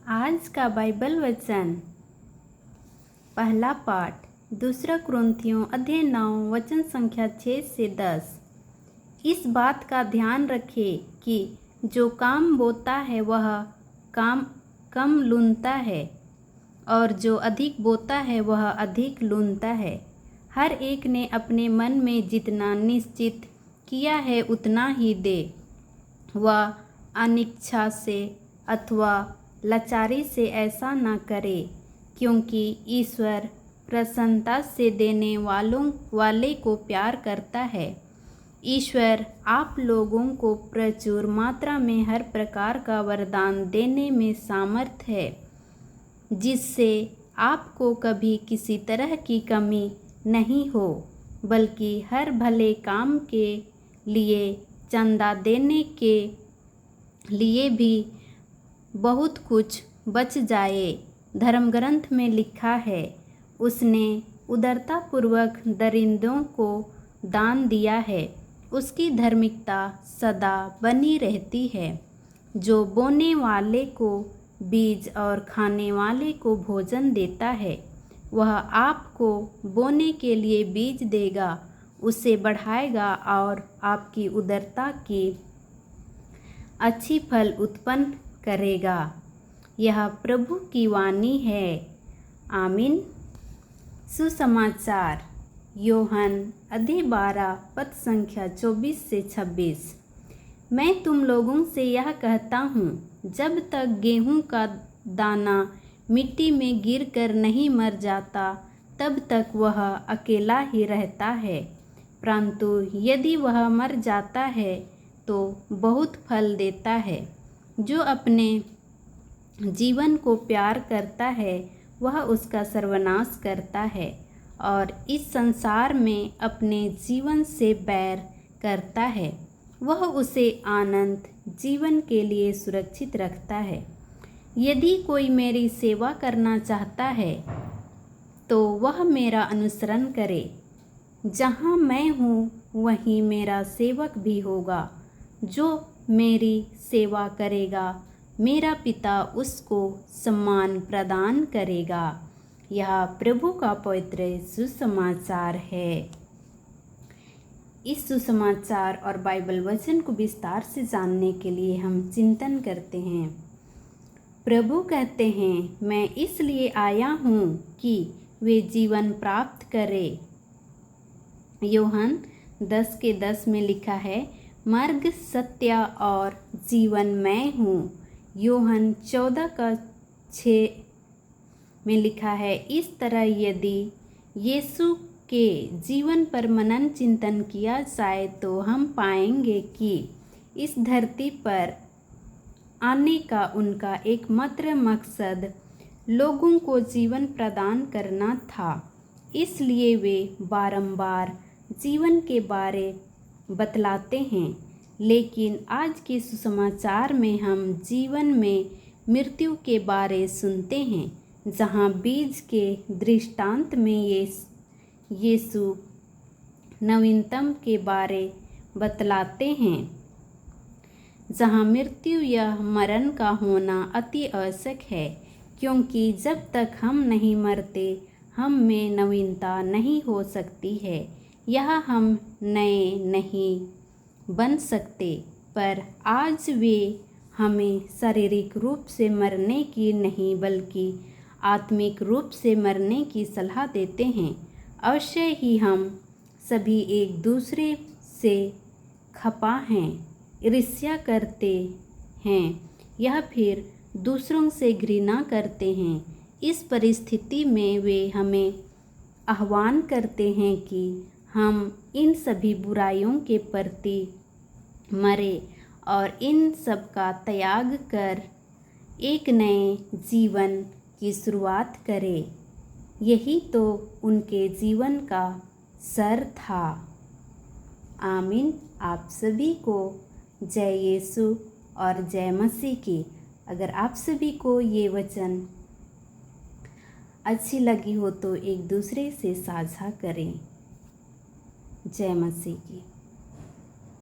आज का बाइबल वचन, पहला पाठ 2 कुरिन्थियों अध्याय 9 वचन संख्या 6 से 10। इस बात का ध्यान रखें कि जो काम बोता है वह काम कम लूनता है और जो अधिक बोता है वह अधिक लूनता है। हर एक ने अपने मन में जितना निश्चित किया है उतना ही दे, वह अनिच्छा से अथवा लाचारी से ऐसा न करे, क्योंकि ईश्वर प्रसन्नता से देने वाले को प्यार करता है। ईश्वर आप लोगों को प्रचुर मात्रा में हर प्रकार का वरदान देने में समर्थ है, जिससे आपको कभी किसी तरह की कमी नहीं हो, बल्कि हर भले काम के लिए चंदा देने के लिए भी बहुत कुछ बच जाए। धर्म ग्रंथ में लिखा है, उसने उदारतापूर्वक दरिद्रों को दान दिया है, उसकी धार्मिकता सदा बनी रहती है। जो बोने वाले को बीज और खाने वाले को भोजन देता है, वह आपको बोने के लिए बीज देगा, उसे बढ़ाएगा और आपकी उदारता की अच्छी फल उत्पन्न करेगा। यह प्रभु की वाणी है। आमीन। सुसमाचार यूहन्ना अध्याय 12 पद संख्या 24 से 26। मैं तुम लोगों से यह कहता हूँ, जब तक गेहूँ का दाना मिट्टी में गिरकर नहीं मर जाता, तब तक वह अकेला ही रहता है, परंतु यदि वह मर जाता है तो बहुत फल देता है। जो अपने जीवन को प्यार करता है वह उसका सर्वनाश करता है, और इस संसार में अपने जीवन से बैर करता है, वह उसे अनंत जीवन के लिए सुरक्षित रखता है। यदि कोई मेरी सेवा करना चाहता है तो वह मेरा अनुसरण करे। जहाँ मैं हूँ वहीं मेरा सेवक भी होगा। जो मेरी सेवा करेगा, मेरा पिता उसको सम्मान प्रदान करेगा। यह प्रभु का पवित्र सुसमाचार है। इस सुसमाचार और बाइबल वचन को विस्तार से जानने के लिए हम चिंतन करते हैं। प्रभु कहते हैं, मैं इसलिए आया हूँ कि वे जीवन प्राप्त करें। यूहन्ना 10:10 में लिखा है, मार्ग, सत्य और जीवन मैं हूँ। यूहन्ना 14:6 में लिखा है, इस तरह यदि यीशु के जीवन पर मनन चिंतन किया जाए तो हम पाएंगे कि इस धरती पर आने का उनका एकमात्र मकसद लोगों को जीवन प्रदान करना था। इसलिए वे बारंबार जीवन के बारे बतलाते हैं। लेकिन आज के सुसमाचार में हम जीवन में मृत्यु के बारे सुनते हैं, जहाँ बीज के दृष्टांत में यीशु नवीनतम के बारे बतलाते हैं, जहाँ मृत्यु या मरण का होना अति आवश्यक है, क्योंकि जब तक हम नहीं मरते हम में नवीनता नहीं हो सकती है। यह हम नए नहीं बन सकते, पर आज वे हमें शारीरिक रूप से मरने की नहीं बल्कि आत्मिक रूप से मरने की सलाह देते हैं। अवश्य ही हम सभी एक दूसरे से खपा हैं, ईर्ष्या करते हैं या फिर दूसरों से घृणा करते हैं। इस परिस्थिति में वे हमें आह्वान करते हैं कि हम इन सभी बुराइयों के प्रति मरे और इन सब का त्याग कर एक नए जीवन की शुरुआत करें। यही तो उनके जीवन का सर था। आमीन। आप सभी को जय यीशु और जय मसीह की। अगर आप सभी को ये वचन अच्छी लगी हो तो एक दूसरे से साझा करें। जय मसीह की।